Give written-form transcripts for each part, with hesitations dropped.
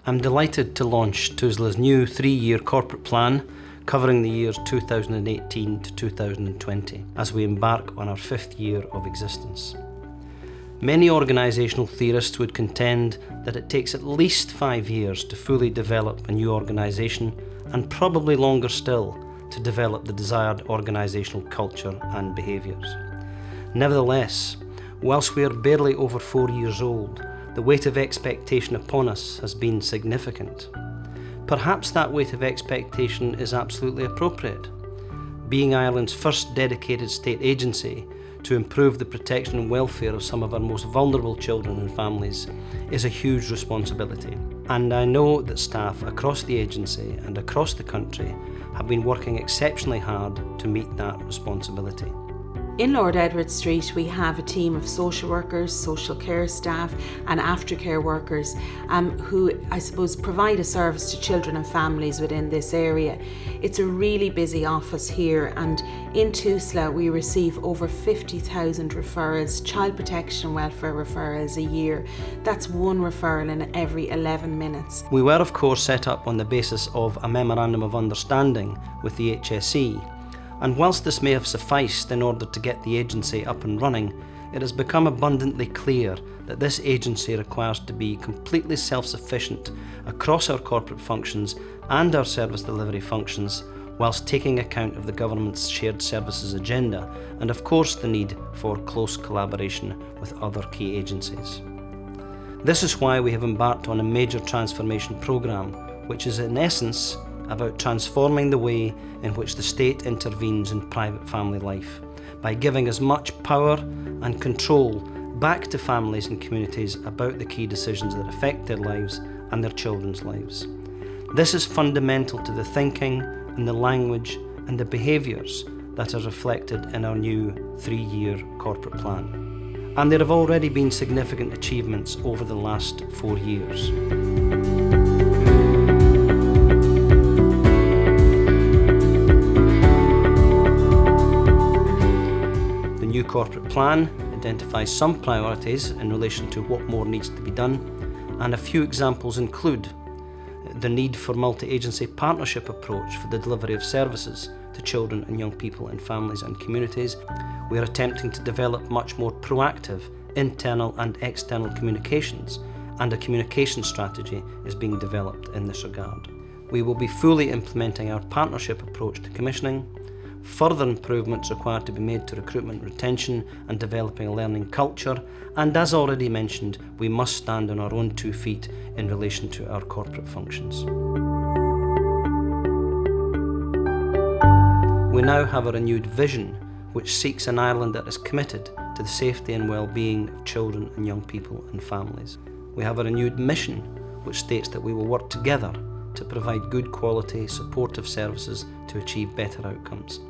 I'm delighted to launch Tusla's new 3-year corporate plan covering the years 2018 to 2020 as we embark on our 5th year of existence. Many organisational theorists would contend that it takes at least 5 years to fully develop a new organisation, and probably longer still to develop the desired organisational culture and behaviours. Nevertheless, whilst we are barely over 4 years old, the weight of expectation upon us has been significant. Perhaps that weight of expectation is absolutely appropriate. Being Ireland's first dedicated state agency to improve the protection and welfare of some of our most vulnerable children and families is a huge responsibility. And I know that staff across the agency and across the country have been working exceptionally hard to meet that responsibility. In Lord Edward Street, we have a team of social workers, social care staff and aftercare workers who, I suppose, provide a service to children and families within this area. It's a really busy office here, and in Tusla we receive over 50,000 referrals, child protection and welfare referrals a year. That's one referral in every 11 minutes. We were of course set up on the basis of a Memorandum of Understanding with the HSE. And whilst this may have sufficed in order to get the agency up and running, it has become abundantly clear that this agency requires to be completely self-sufficient across our corporate functions and our service delivery functions, whilst taking account of the government's shared services agenda and of course the need for close collaboration with other key agencies. This is why we have embarked on a major transformation programme, which is in essence about transforming the way in which the state intervenes in private family life by giving as much power and control back to families and communities about the key decisions that affect their lives and their children's lives. This is fundamental to the thinking and the language and the behaviours that are reflected in our new 3-year corporate plan. And there have already been significant achievements over the last 4 years. The new corporate plan identifies some priorities in relation to what more needs to be done, and a few examples include the need for multi-agency partnership approach for the delivery of services to children and young people in families and communities. We are attempting to develop much more proactive internal and external communications, and a communication strategy is being developed in this regard. We will be fully implementing our partnership approach to commissioning. Further improvements required to be made to recruitment, retention and developing a learning culture, and as already mentioned, we must stand on our own 2 feet in relation to our corporate functions. We now have a renewed vision which seeks an Ireland that is committed to the safety and well-being of children and young people and families. We have a renewed mission which states that we will work together to provide good quality, supportive services to achieve better outcomes.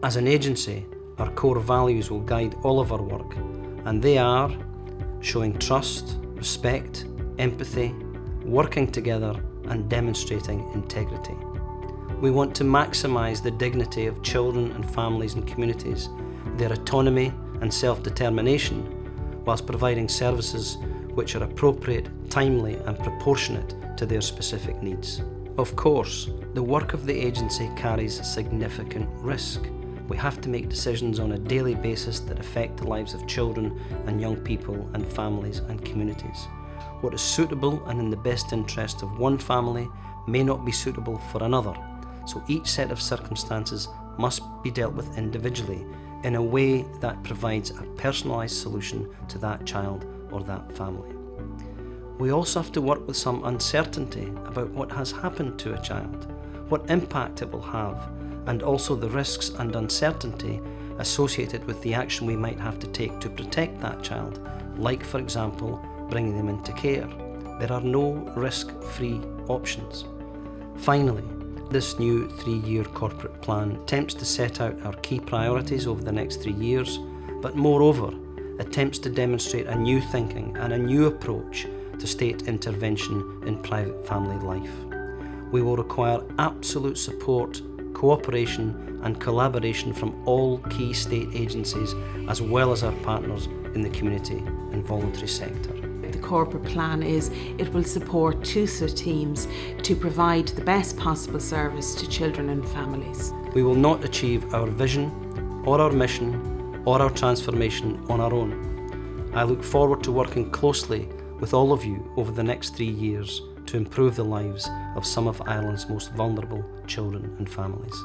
As an agency, our core values will guide all of our work, and they are showing trust, respect, empathy, working together and demonstrating integrity. We want to maximise the dignity of children and families and communities, their autonomy and self-determination, whilst providing services which are appropriate, timely and proportionate to their specific needs. Of course, the work of the agency carries significant risk. We have to make decisions on a daily basis that affect the lives of children and young people and families and communities. What is suitable and in the best interest of one family may not be suitable for another, so each set of circumstances must be dealt with individually in a way that provides a personalised solution to that child or that family. We also have to work with some uncertainty about what has happened to a child, what impact it will have, and also the risks and uncertainty associated with the action we might have to take to protect that child, like for example, bringing them into care. There are no risk-free options. Finally, this new 3-year corporate plan attempts to set out our key priorities over the next 3 years, but moreover, attempts to demonstrate a new thinking and a new approach to state intervention in private family life. We will require absolute support, cooperation and collaboration from all key state agencies as well as our partners in the community and voluntary sector. The corporate plan is it will support Tusla teams to provide the best possible service to children and families. We will not achieve our vision or our mission or our transformation on our own. I look forward to working closely with all of you over the next 3 years to improve the lives of some of Ireland's most vulnerable children and families.